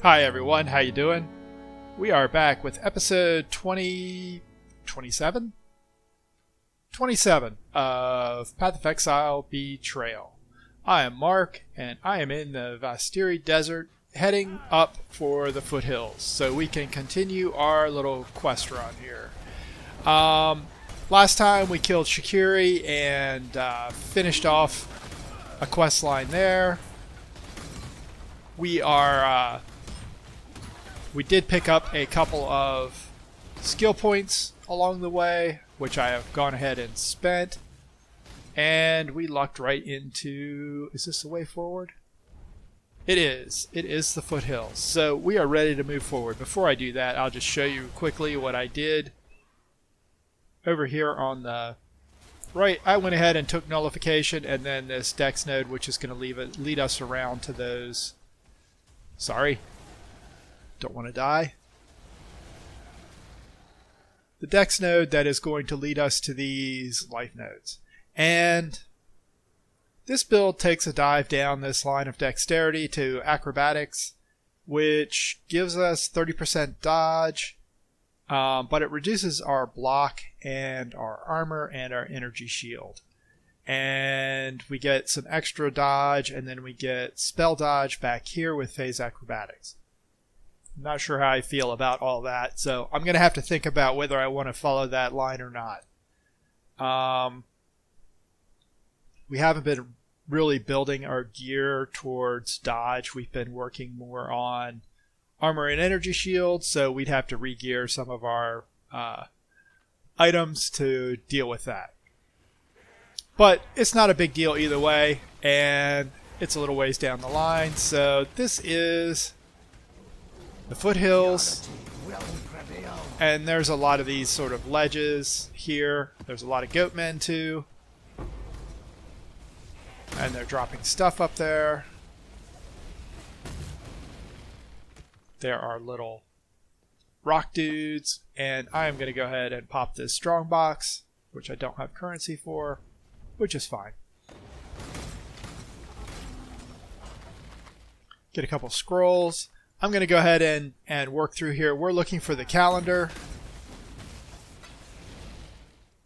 Hi everyone, how you doing? We are back with episode 27 of Path of Exile Betrayal. I am Mark, and I am in the Vastiri Desert, heading up for the foothills, so we can continue our little quest run here. Last time we killed Shakiri and finished off a quest line there. We did pick up a couple of skill points along the way, which I have gone ahead and spent. And we lucked right into... Is this the way forward? It is. It is the foothills. So we are ready to move forward. Before I do that, I'll just show you quickly what I did. Over here on the right, I went ahead and took nullification and then this dex node, which is going to lead us around to those... Sorry. Don't want to die. The dex node that is going to lead us to these life nodes. And this build takes a dive down this line of dexterity to acrobatics, which gives us 30% dodge, but it reduces our block and our armor and our energy shield. And we get some extra dodge, and then we get spell dodge back here with phase acrobatics. I'm not sure how I feel about all that, so I'm going to have to think about whether I want to follow that line or not. We haven't been really building our gear towards dodge. We've been working more on armor and energy shield, so we'd have to re-gear some of our items to deal with that. But it's not a big deal either way, and it's a little ways down the line. So this is the foothills, and there's a lot of these sort of ledges here. There's a lot of goatmen too, and they're dropping stuff up there. There are little rock dudes, and I am going to go ahead and pop this strong box, which I don't have currency for, which is fine. Get a couple scrolls. I'm going to go ahead and work through here. We're looking for the calendar,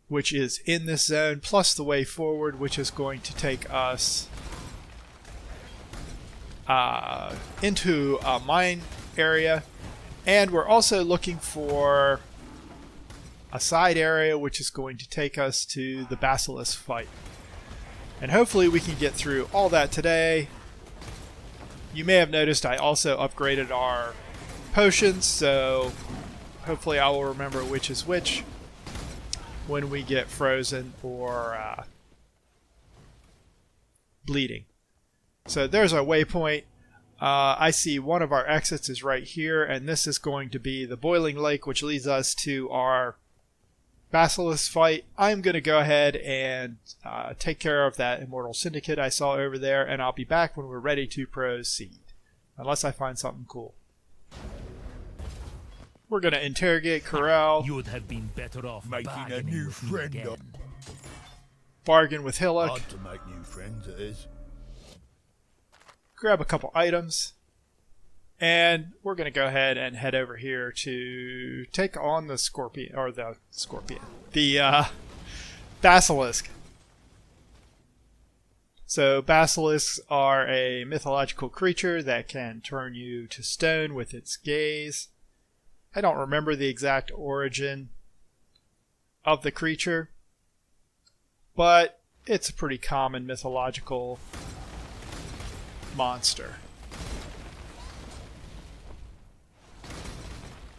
which is in this zone, plus the way forward, which is going to take us into a mine area. And we're also looking for a side area, which is going to take us to the Basilisk fight. And hopefully we can get through all that today. You may have noticed I also upgraded our potions, so hopefully I will remember which is which when we get frozen or bleeding. So there's our waypoint. I see one of our exits is right here, and this is going to be the Boiling Lake, which leads us to our Basilisk fight. I'm going to go ahead and take care of that Immortal Syndicate I saw over there, and I'll be back when we're ready to proceed. Unless I find something cool. We're going to interrogate Corel. You would have been better off making a new friend. Bargain with Hillock. Hard to make new friends, it is. Grab a couple items. And we're going to go ahead and head over here to take on the Basilisk. So basilisks are a mythological creature that can turn you to stone with its gaze. I don't remember the exact origin of the creature, but it's a pretty common mythological monster.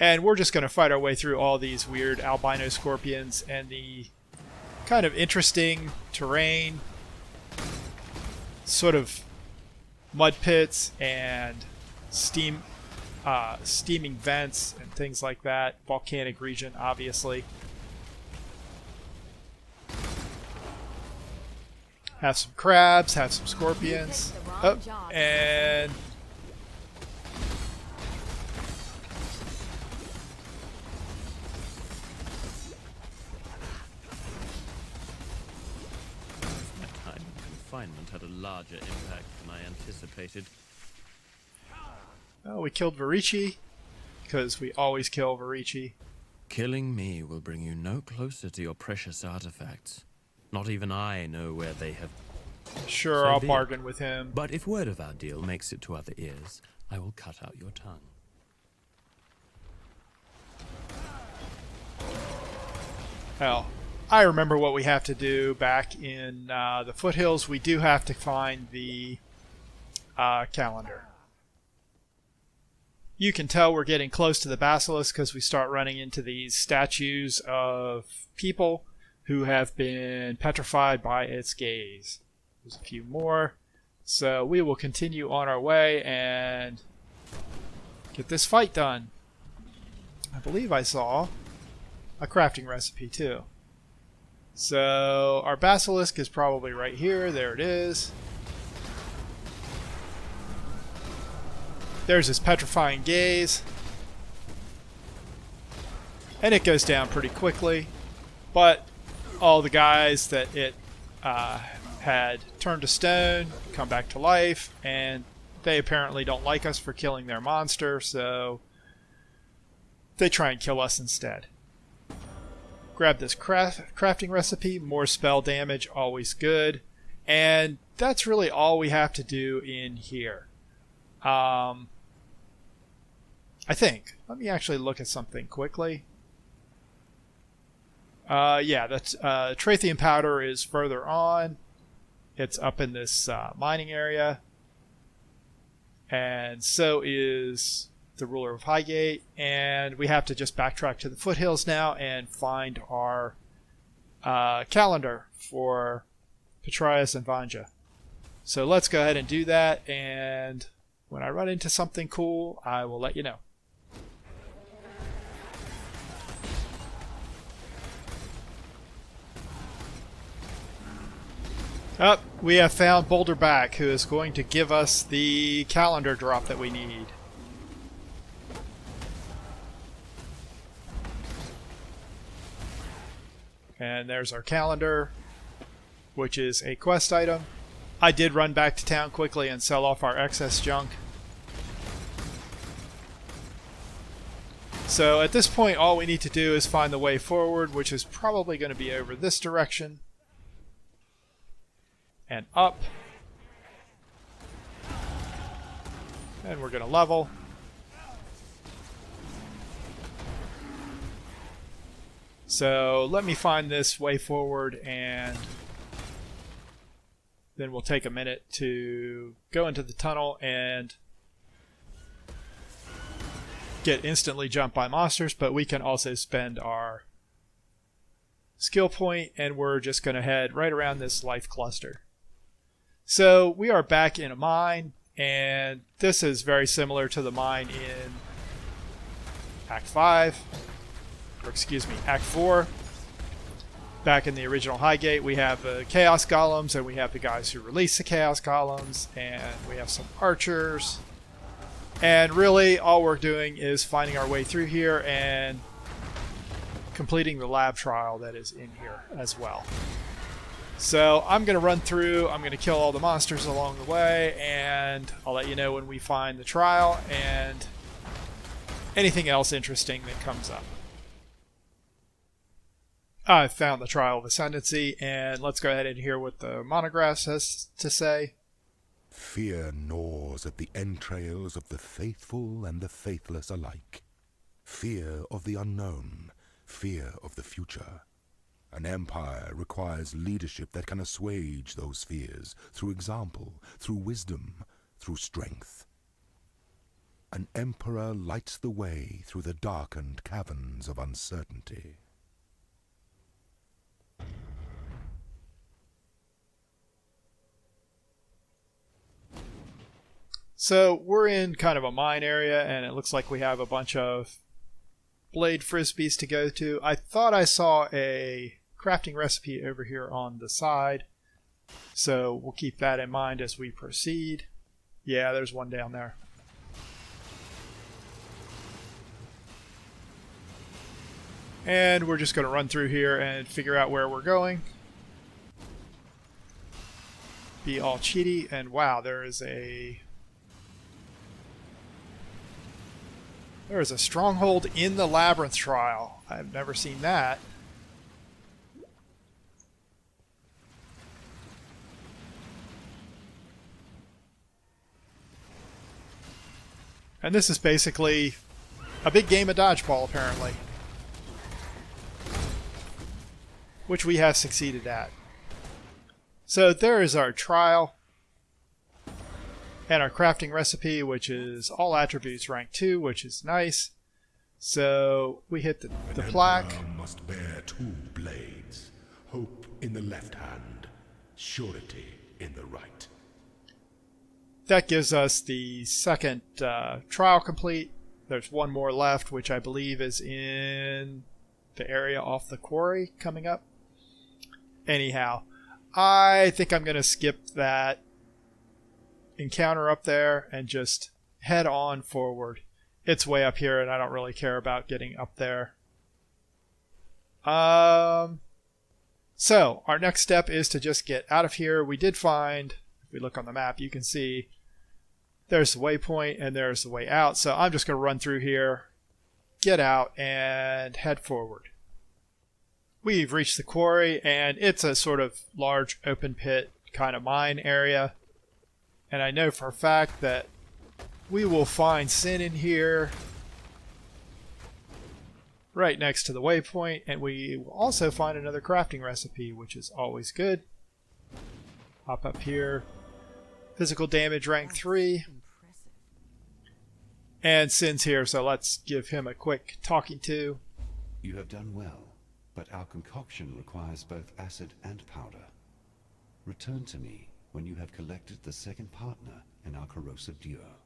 And we're just going to fight our way through all these weird albino scorpions and the kind of interesting terrain, sort of mud pits and steaming vents and things like that. Volcanic region, obviously. Have some crabs, have some scorpions. Oh, and confinement had a larger impact than I anticipated. Oh, we killed Varici, because we always kill Varici. Killing me will bring you no closer to your precious artifacts. Not even I know where they have. Sure, So I'll be it. bargain with him. But if word of our deal makes it to other ears, I will cut out your tongue. Hell, I remember what we have to do back in the foothills. We do have to find the calendar. You can tell we're getting close to the basilisk because we start running into these statues of people who have been petrified by its gaze. There's a few more. So we will continue on our way and get this fight done. I believe I saw a crafting recipe too. So our basilisk is probably right here. There it is. There's his petrifying gaze. And it goes down pretty quickly. But all the guys that it had turned to stone come back to life. And they apparently don't like us for killing their monster. So they try and kill us instead. Grab this crafting recipe. More spell damage, always good. And that's really all we have to do in here. I think. Let me actually look at something quickly. Yeah, that's Trathean powder is further on. It's up in this mining area. And so is the ruler of Highgate. And we have to just backtrack to the foothills now and find our calendar for Petrius and Vanja. So let's go ahead and do that. And when I run into something cool, I will let you know. Up, we have found Boulderback, who is going to give us the calendar drop that we need. And there's our calendar, which is a quest item. I did run back to town quickly and sell off our excess junk. So at this point, all we need to do is find the way forward, which is probably going to be over this direction. And up. And we're going to level. So let me find this way forward, and then we'll take a minute to go into the tunnel and get instantly jumped by monsters, but we can also spend our skill point, and we're just going to head right around this life cluster. So we are back in a mine, and this is very similar to the mine in Act 5, or excuse me, Act 4. Back in the original Highgate, we have the Chaos Golems, and we have the guys who release the Chaos Golems, and we have some archers. And really, all we're doing is finding our way through here and completing the lab trial that is in here as well. So I'm going to run through, I'm going to kill all the monsters along the way, and I'll let you know when we find the trial and anything else interesting that comes up. I've found the Trial of Ascendancy, and let's go ahead and hear what the monograph has to say. Fear gnaws at the entrails of the faithful and the faithless alike. Fear of the unknown, fear of the future. An empire requires leadership that can assuage those fears through example, through wisdom, through strength. An emperor lights the way through the darkened caverns of uncertainty. So we're in kind of a mine area, and it looks like we have a bunch of blade frisbees to go to. I thought I saw a crafting recipe over here on the side, so we'll keep that in mind as we proceed. Yeah, there's one down there. And we're just going to run through here and figure out where we're going. Be all cheaty, and wow, there is a There is a stronghold in the Labyrinth Trial. I've never seen that. And this is basically a big game of dodgeball, apparently. Which we have succeeded at. So there is our trial. And our crafting recipe, which is all attributes rank 2, which is nice. So we hit the plaque. Emperor must bear 2 blades. Hope in the left hand, surety in the right. That gives us the second trial complete. There's one more left, which I believe is in the area off the quarry coming up. Anyhow, I think I'm going to skip that encounter up there and just head on forward. It's way up here and I don't really care about getting up there. So our next step is to just get out of here. We did find, if we look on the map, you can see there's the waypoint and there's the way out. So I'm just going to run through here, get out, and head forward. We've reached the quarry and it's a sort of large open pit kind of mine area. And I know for a fact that we will find Sin in here right next to the waypoint, and we will also find another crafting recipe, which is always good. Hop up here. Physical damage rank 3. And Sin's here, so let's give him a quick talking to. You have done well, but our concoction requires both acid and powder. Return to me when you have collected the second partner in our corrosive duo.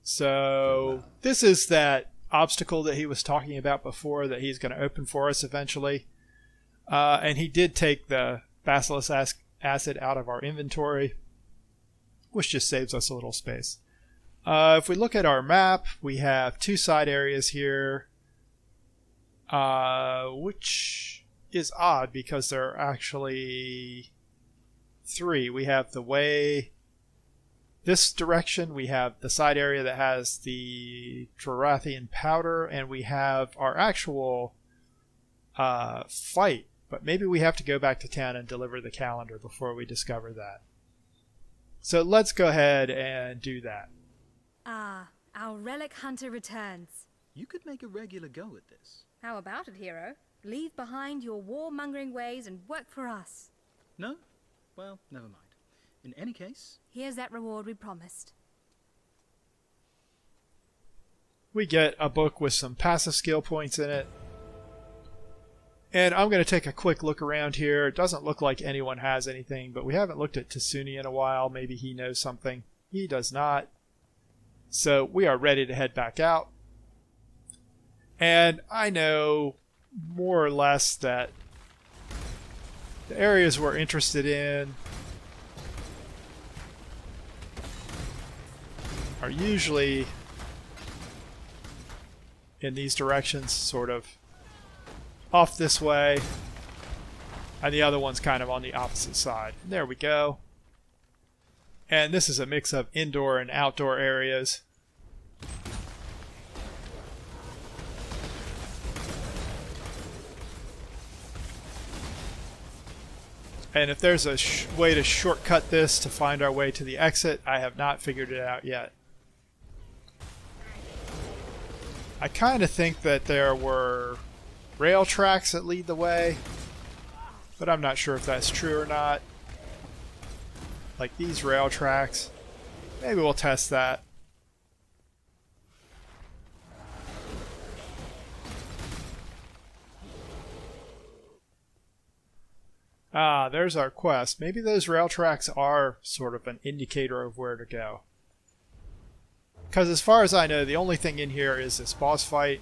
So this is that obstacle that he was talking about before that he's going to open for us eventually. And he did take the Basilisk acid out of our inventory, which just saves us a little space. If we look at our map, we have 2 side areas here, which is odd because there are actually 3. We have the way this direction, we have the side area that has the Trorathian powder, and we have our actual fight. But maybe we have to go back to town and deliver the calendar before we discover that. So let's go ahead and do that. Ah, our relic hunter returns. You could make a regular go at this. How about it, hero? Leave behind your warmongering ways and work for us. No? Well, never mind. In any case... Here's that reward we promised. We get a book with some passive skill points in it. And I'm going to take a quick look around here. It doesn't look like anyone has anything, but we haven't looked at Tasuni in a while. Maybe he knows something. He does not. So we are ready to head back out. And I know more or less that the areas we're interested in are usually in these directions, sort of off this way, and the other one's kind of on the opposite side. And there we go. And this is a mix of indoor and outdoor areas. And if there's a way to shortcut this to find our way to the exit, I have not figured it out yet. I kind of think that there were rail tracks that lead the way, but I'm not sure if that's true or not. Like these rail tracks. Maybe we'll test that. Ah, there's our quest. Maybe those rail tracks are sort of an indicator of where to go. Because as far as I know, the only thing in here is this boss fight.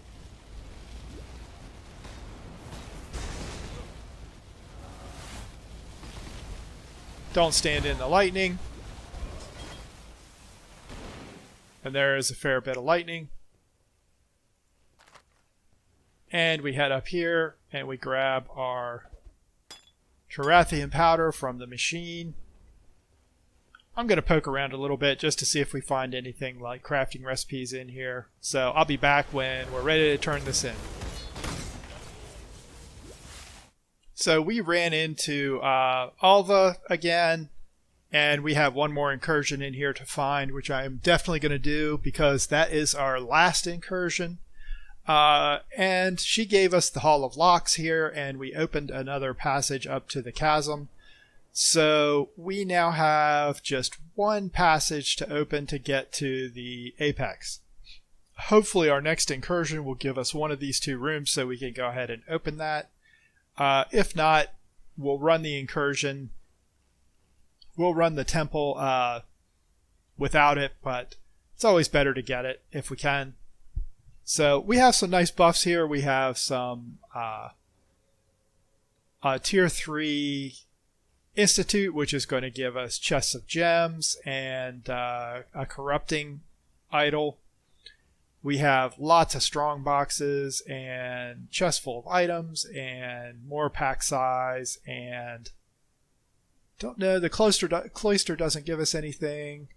Don't stand in the lightning. And there is a fair bit of lightning. And we head up here and we grab our Trorathian powder from the machine. I'm going to poke around a little bit just to see if we find anything like crafting recipes in here. So I'll be back when we're ready to turn this in. So we ran into Alva again, and we have one more incursion in here to find, which I am definitely going to do because that is our last incursion. And she gave us the Hall of Locks here, and we opened another passage up to the chasm. So we now have just one passage to open to get to the apex. Hopefully our next incursion will give us one of these two rooms so we can go ahead and open that. If not, we'll run the incursion. We'll run the temple without it, but it's always better to get it if we can. So we have some nice buffs here. We have some tier 3 Institute, which is going to give us chests of gems and a corrupting idol. We have lots of strong boxes and chests full of items and more pack size, and don't know, the cloister doesn't give us anything.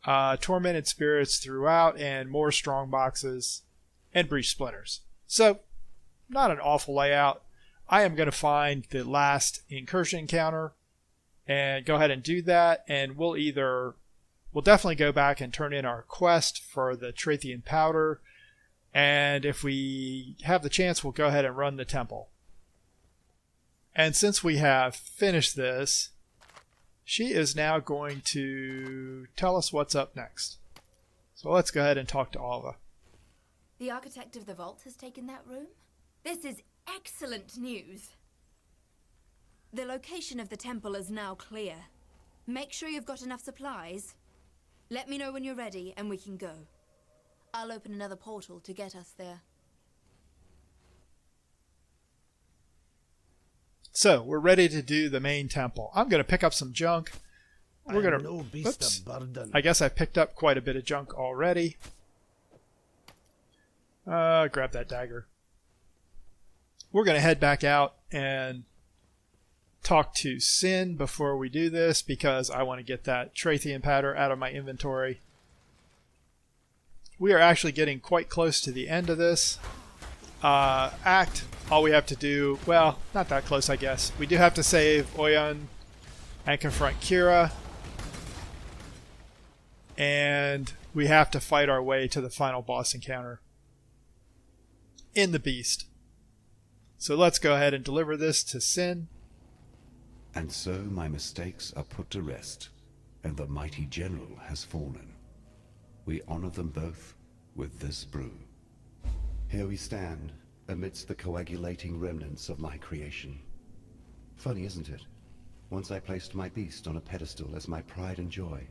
Tormented spirits throughout and more strong boxes and breach splinters. So not an awful layout. I am going to find the last incursion encounter and go ahead and do that, and we'll definitely go back and turn in our quest for the Wraeclast powder, and if we have the chance, we'll go ahead and run the temple. And since we have finished this, she is now going to tell us what's up next. So let's go ahead and talk to Alva. The architect of the vault has taken that room? This is excellent news. The location of the temple is now clear. Make sure you've got enough supplies. Let me know when you're ready and we can go. I'll open another portal to get us there. So, we're ready to do the main temple. I'm going to pick up some junk. We're going to... no beast of burden. I guess I picked up quite a bit of junk already. Grab that dagger. We're going to head back out and talk to Sin before we do this because I want to get that Wraeclast powder out of my inventory. We are actually getting quite close to the end of this act. All we have to do, well, not that close, I guess. We do have to save Oyon and confront Kira. And we have to fight our way to the final boss encounter in the Beast. So let's go ahead and deliver this to Sin. And so my mistakes are put to rest, and the mighty general has fallen. We honor them both with this brew. Here we stand, amidst the coagulating remnants of my creation. Funny, isn't it? Once I placed my beast on a pedestal as my pride and joy.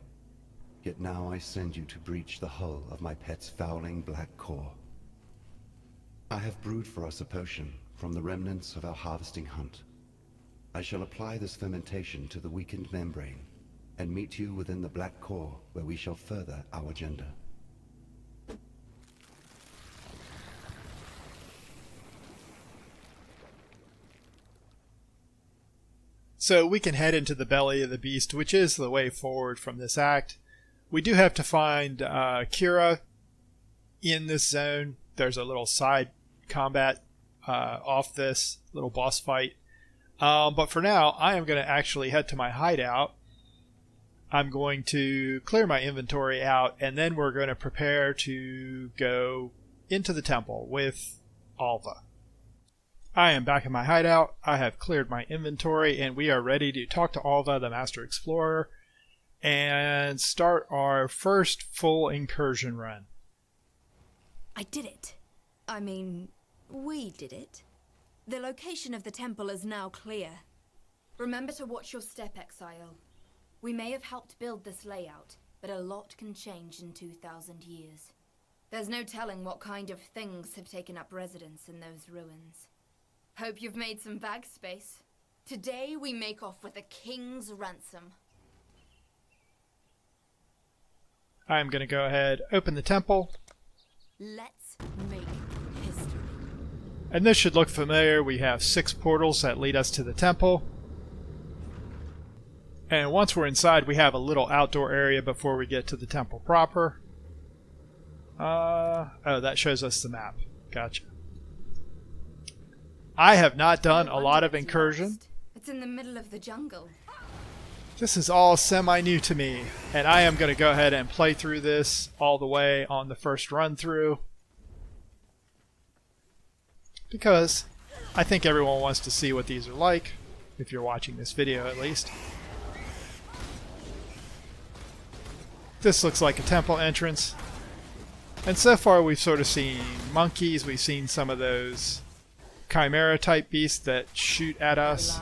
Yet now I send you to breach the hull of my pet's fouling black core. I have brewed for us a potion from the remnants of our harvesting hunt. I shall apply this fermentation to the weakened membrane, and meet you within the black core where we shall further our agenda. So we can head into the belly of the beast, which is the way forward from this act. We do have to find Kira in this zone. There's a little side combat off this little boss fight. But for now, I am going to actually head to my hideout. I'm going to clear my inventory out, and then we're going to prepare to go into the temple with Alva. I am back in my hideout. I have cleared my inventory, and we are ready to talk to Alva, the Master Explorer, and start our first full incursion run. I did it. I mean, we did it. The location of the temple is now clear. Remember to watch your step, Exile. We may have helped build this layout, but a lot can change in 2,000 years. There's no telling what kind of things have taken up residence in those ruins. Hope you've made some bag space. Today we make off with a king's ransom. I am going to go ahead, open the temple. Let's make history. And this should look familiar. We have 6 portals that lead us to the temple. And once we're inside, we have a little outdoor area before we get to the temple proper. Oh, that shows us the map. Gotcha. I have not done a lot of incursion. It's in the middle of the jungle. This is all semi-new to me, and I am going to go ahead and play through this all the way on the first run through. Because I think everyone wants to see what these are like, if you're watching this video at least. This looks like a temple entrance. And so far we've sort of seen monkeys, we've seen some of those chimera type beasts that shoot at us.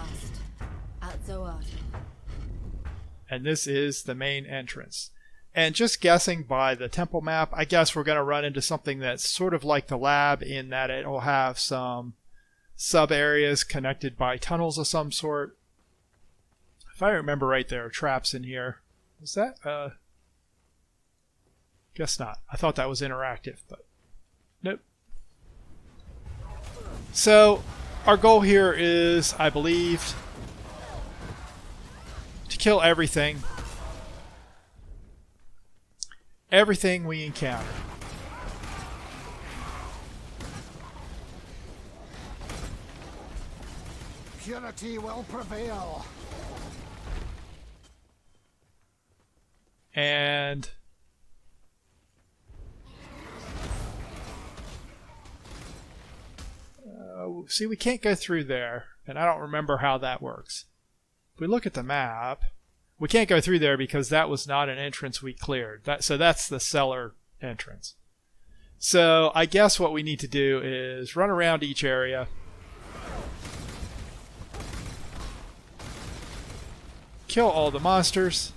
And this is the main entrance. And just guessing by the temple map, I guess we're going to run into something that's sort of like the lab in that it will have some sub areas connected by tunnels of some sort. If I remember right, there are traps in here. Is that guess not. I thought that was interactive, but nope. So our goal here is, I believe, to kill everything we encounter. Purity will prevail. And see, we can't go through there, and I don't remember how that works. If we look at the map, we can't go through there because that was not an entrance we cleared. So that's the cellar entrance. So I guess what we need to do is run around each area, kill all the monsters,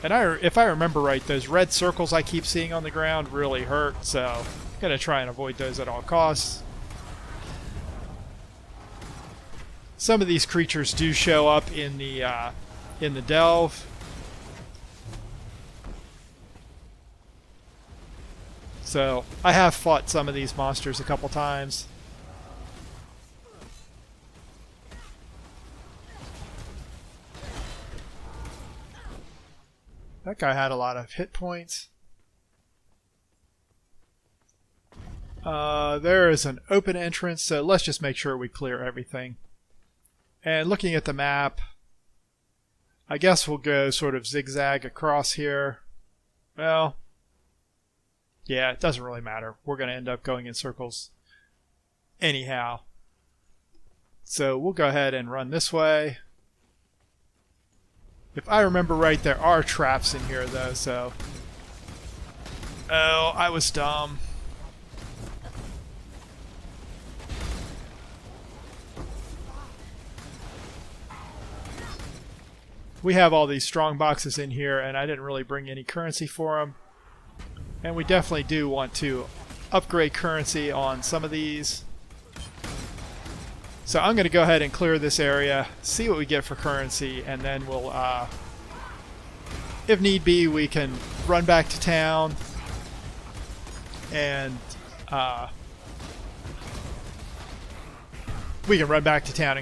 and if I remember right, those red circles I keep seeing on the ground really hurt, so I'm going to try and avoid those at all costs. Some of these creatures do show up in the delve. So I have fought some of these monsters a couple times. That guy had a lot of hit points. There is an open entrance, so let's just make sure we clear everything. And looking at the map, I guess we'll go sort of zigzag across here. Well, yeah, it doesn't really matter. We're going to end up going in circles anyhow. So we'll go ahead and run this way. If I remember right, there are traps in here though, so... Oh, I was dumb. We have all these strong boxes in here, and I didn't really bring any currency for them. And we definitely do want to upgrade currency on some of these. So I'm going to go ahead and clear this area, see what we get for currency, and then we'll, if need be, we can run back to town and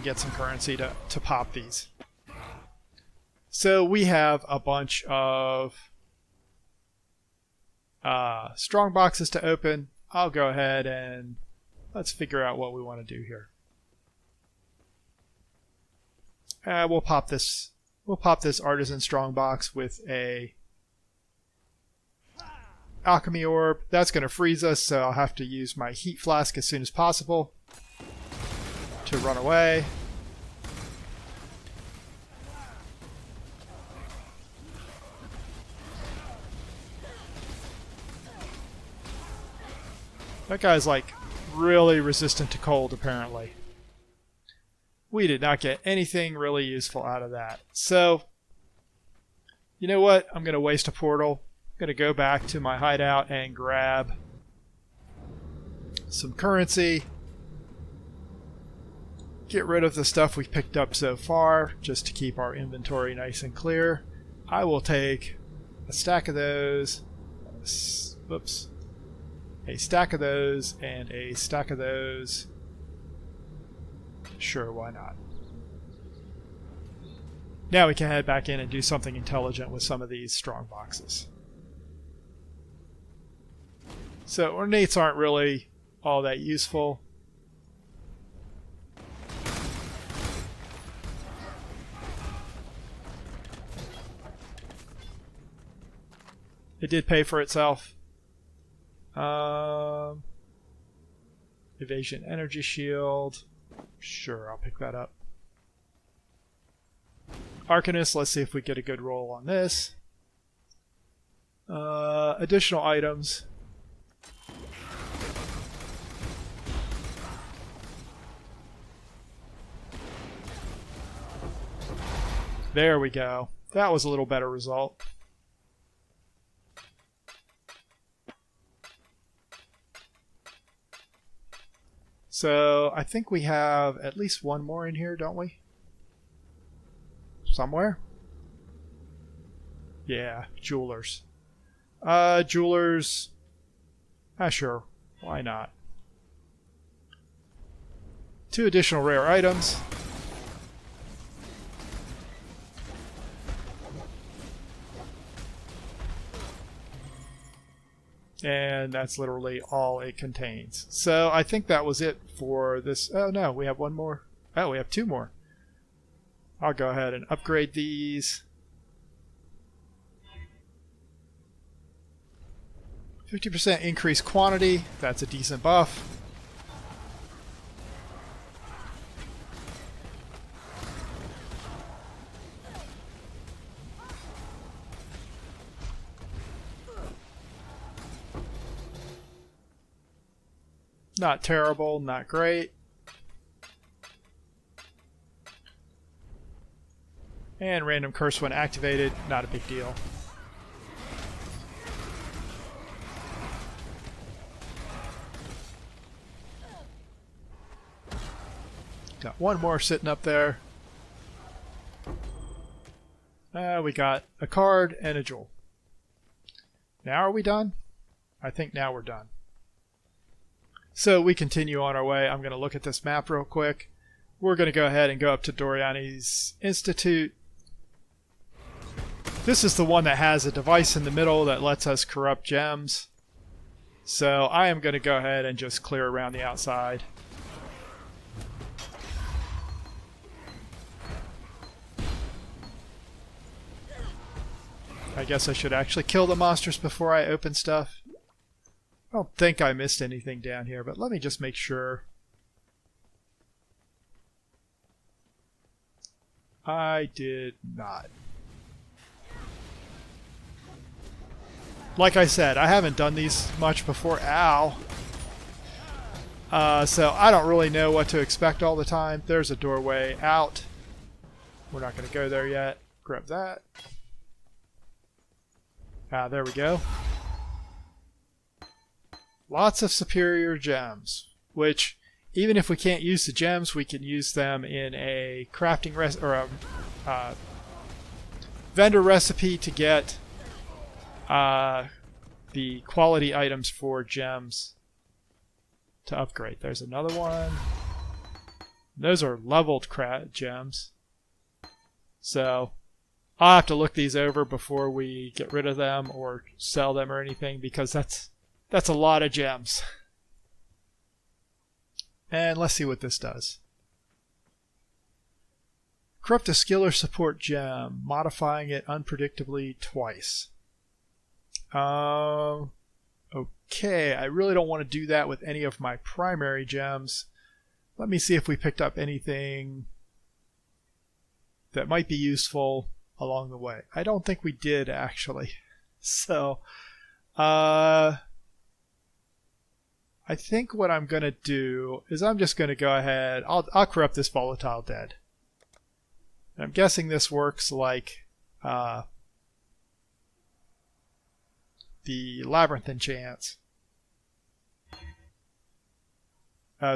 get some currency to pop these. So we have a bunch of strong boxes to open. I'll go ahead and let's figure out what we want to do here. We'll pop this artisan strong box with a alchemy orb. That's going to freeze us, so I'll have to use my heat flask as soon as possible to run away. That guy's like really resistant to cold, apparently. We did not get anything really useful out of that. So, you know what? I'm going to waste a portal. I'm going to go back to my hideout and grab some currency. Get rid of the stuff we've picked up so far, just to keep our inventory nice and clear. I will take a stack of those. Whoops. A stack of those and a stack of those. Sure, why not? Now we can head back in and do something intelligent with some of these strong boxes. So ornates aren't really all that useful. It did pay for itself. Evasion energy shield. Sure, I'll pick that up. Arcanist, let's see if we get a good roll on this. Additional items. There we go. That was a little better result. So I think we have at least one more in here, don't we? Somewhere? Yeah, jewelers. Jewelers. Sure. Why not? 2 additional rare items. And that's literally all it contains. So I think that was it for this. Oh no, we have one more. Oh, we have 2 more. I'll go ahead and upgrade these. 50% increased quantity. That's a decent buff. Not terrible, not great. And random curse when activated, not a big deal. Got one more sitting up there. We got a card and a jewel. Now are we done? I think now we're done. So we continue on our way. I'm going to look at this map real quick. We're going to go ahead and go up to Doriani's Institute. This is the one that has a device in the middle that lets us corrupt gems. So I am going to go ahead and just clear around the outside. I guess I should actually kill the monsters before I open stuff. I don't think I missed anything down here, but let me just make sure. I did not. Like I said, I haven't done these much before. Ow. So I don't really know what to expect all the time. There's a doorway out. We're not going to go there yet. Grab that. There we go. Lots of superior gems, which even if we can't use the gems, we can use them in a crafting or a vendor recipe to get the quality items for gems to upgrade. There's another one. Those are leveled gems. So I'll have to look these over before we get rid of them or sell them or anything, because that's a lot of gems. And let's see what this does. Corrupt a skill or support gem, modifying it unpredictably twice. Okay, I really don't want to do that with any of my primary gems. Let me see if we picked up anything that might be useful along the way. I don't think we did, actually. So, I think what I'm going to do is I'm just going to go ahead. I'll corrupt this volatile dead. And I'm guessing this works like the labyrinth enchants.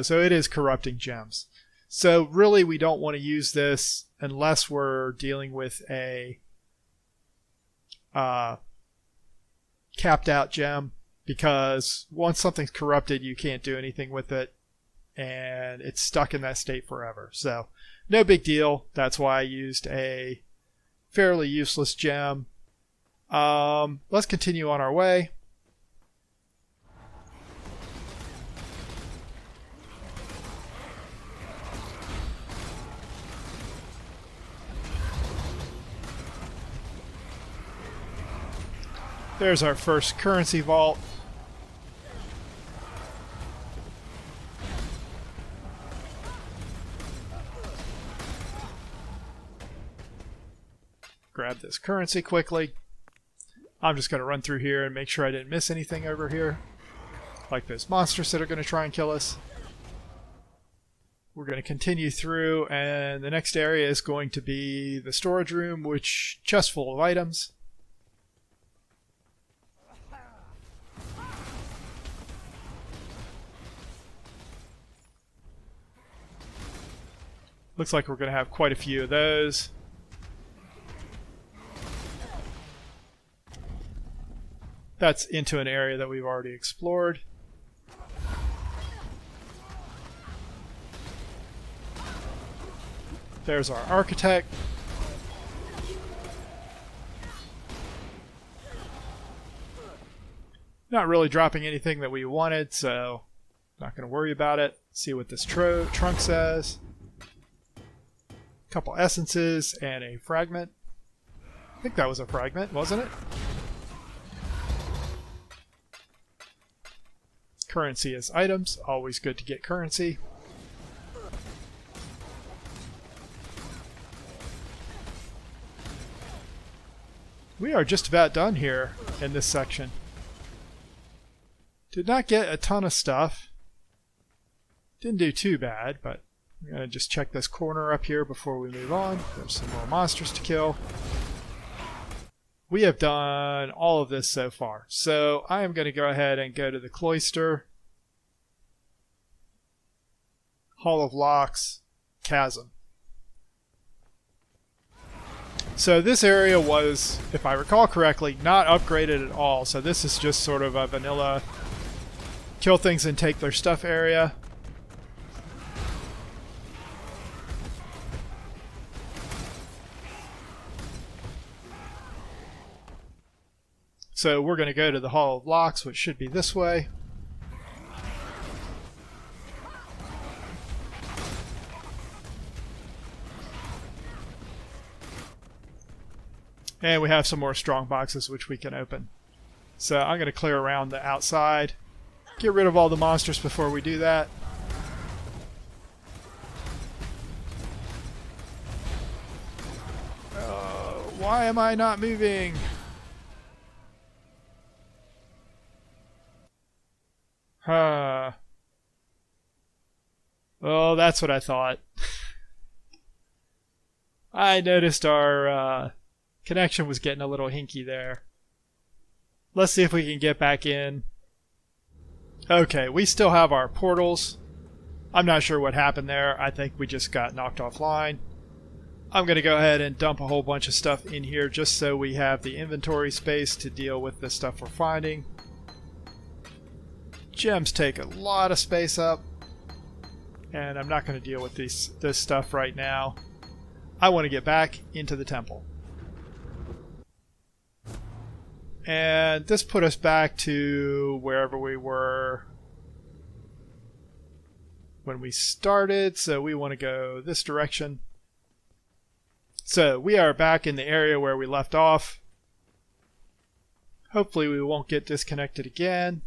So it is corrupting gems. So really we don't want to use this unless we're dealing with a capped out gem, because once something's corrupted you can't do anything with it, and it's stuck in that state forever. So no big deal. That's why I used a fairly useless gem. Let's continue on our way. There's our first currency vault. Grab this currency quickly. I'm just going to run through here and make sure I didn't miss anything over here. Like those monsters that are going to try and kill us. We're going to continue through, and the next area is going to be the storage room, which chest full of items. Looks like we're going to have quite a few of those. That's into an area that we've already explored. There's our architect. Not really dropping anything that we wanted, so not going to worry about it. See what this trunk says. Couple essences and a fragment. I think that was a fragment, wasn't it? Currency as items. Always good to get currency. We are just about done here in this section. Did not get a ton of stuff. Didn't do too bad, but I'm going to just check this corner up here before we move on. There's some more monsters to kill. We have done all of this so far. So I am going to go ahead and go to the cloister, Hall of Locks, Chasm. So this area was, if I recall correctly, not upgraded at all. So this is just sort of a vanilla kill things and take their stuff area. So we're going to go to the Hall of Locks, which should be this way. And we have some more strong boxes which we can open. So I'm going to clear around the outside. Get rid of all the monsters before we do that. Why am I not moving? Huh. Oh, that's what I thought. I noticed our connection was getting a little hinky there. Let's see if we can get back in. Okay, we still have our portals. I'm not sure what happened there. I think we just got knocked offline. I'm going to go ahead and dump a whole bunch of stuff in here just so we have the inventory space to deal with the stuff we're finding. Gems take a lot of space up, and I'm not going to deal with this stuff right now. I want to get back into the temple. And this put us back to wherever we were when we started, so we want to go this direction. So we are back in the area where we left off. Hopefully we won't get disconnected again.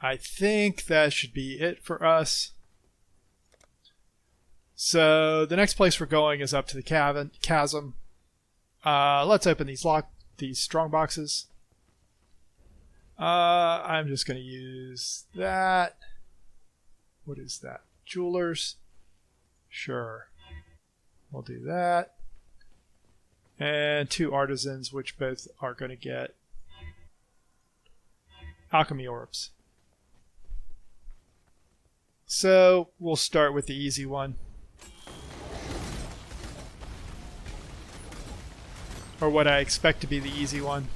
I think that should be it for us. So the next place we're going is up to the chasm. Let's open these strong boxes. I'm just going to use that. What is that? Jewelers. Sure. We'll do that. And 2 artisans, which both are going to get alchemy orbs. So we'll start with the easy one. Or what I expect to be the easy one.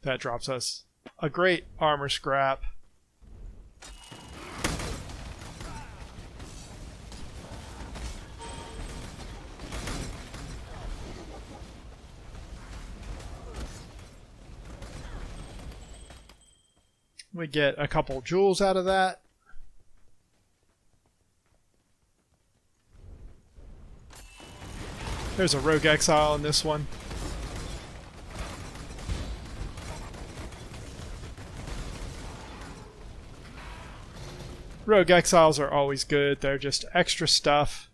That drops us a great armor scrap. We get a couple jewels out of that. There's a rogue exile in this one. Rogue exiles are always good. They're just extra stuff.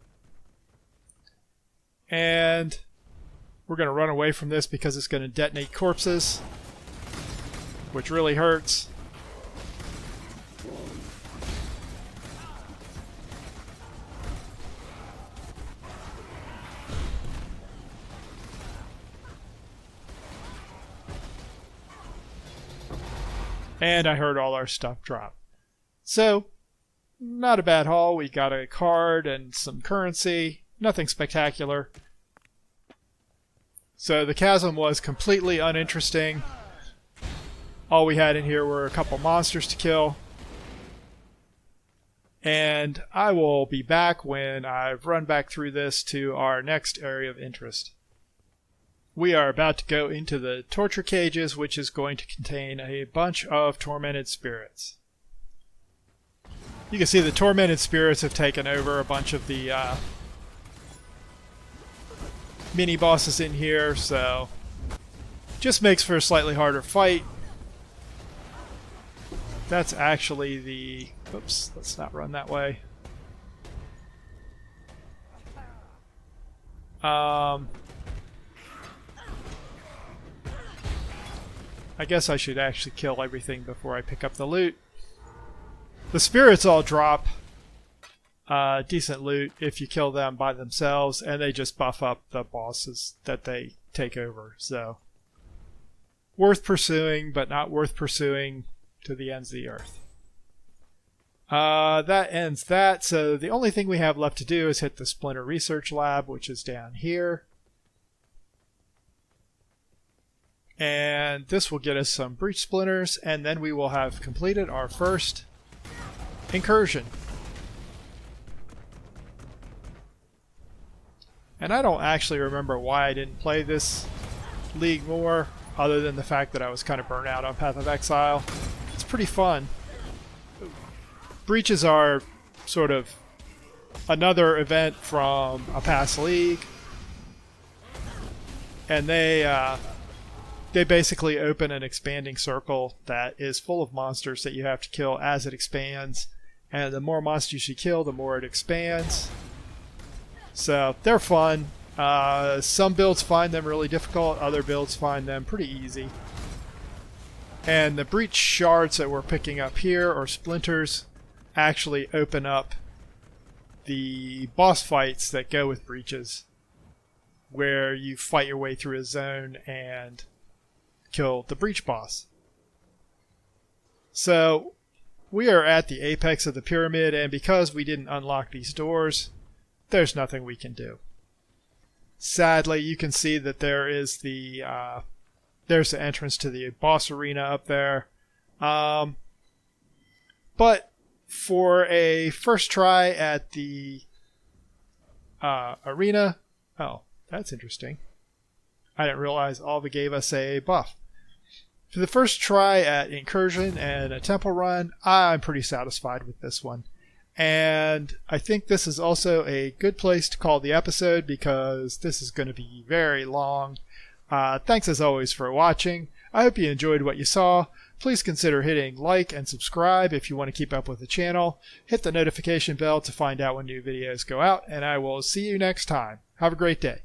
And we're going to run away from this because it's going to detonate corpses, which really hurts. And I heard all our stuff drop. So, not a bad haul. We got a card and some currency. Nothing spectacular. So the chasm was completely uninteresting. All we had in here were a couple monsters to kill. And I will be back when I've run back through this to our next area of interest. We are about to go into the torture cages, which is going to contain a bunch of tormented spirits. You can see the tormented spirits have taken over a bunch of the mini bosses in here, so just makes for a slightly harder fight. That's actually the... Oops, let's not run that way. I guess I should actually kill everything before I pick up the loot. The spirits all drop decent loot if you kill them by themselves, and they just buff up the bosses that they take over. So, worth pursuing, but not worth pursuing to the ends of the earth. That ends that, so the only thing we have left to do is hit the Splinter Research Lab, which is down here. And this will get us some breach splinters, and then we will have completed our first incursion. And I don't actually remember why I didn't play this league more, other than the fact that I was kind of burnt out on Path of Exile. It's pretty fun. Breaches are sort of another event from a past league, and they basically open an expanding circle that is full of monsters that you have to kill as it expands, and the more monsters you kill, the more it expands. So they're fun. Some builds find them really difficult, other builds find them pretty easy. And the breach shards that we're picking up here, or splinters, actually open up the boss fights that go with breaches, where you fight your way through a zone and kill the breach boss. So we are at the apex of the pyramid, and because we didn't unlock these doors, there's nothing we can do. Sadly, you can see that there is there's the entrance to the boss arena up there. But for a first try at the arena, oh, that's interesting. I didn't realize Alva gave us a buff. For the first try at Incursion and a Temple Run, I'm pretty satisfied with this one. And I think this is also a good place to call the episode, because this is going to be very long. Thanks as always for watching. I hope you enjoyed what you saw. Please consider hitting like and subscribe if you want to keep up with the channel. Hit the notification bell to find out when new videos go out, and I will see you next time. Have a great day.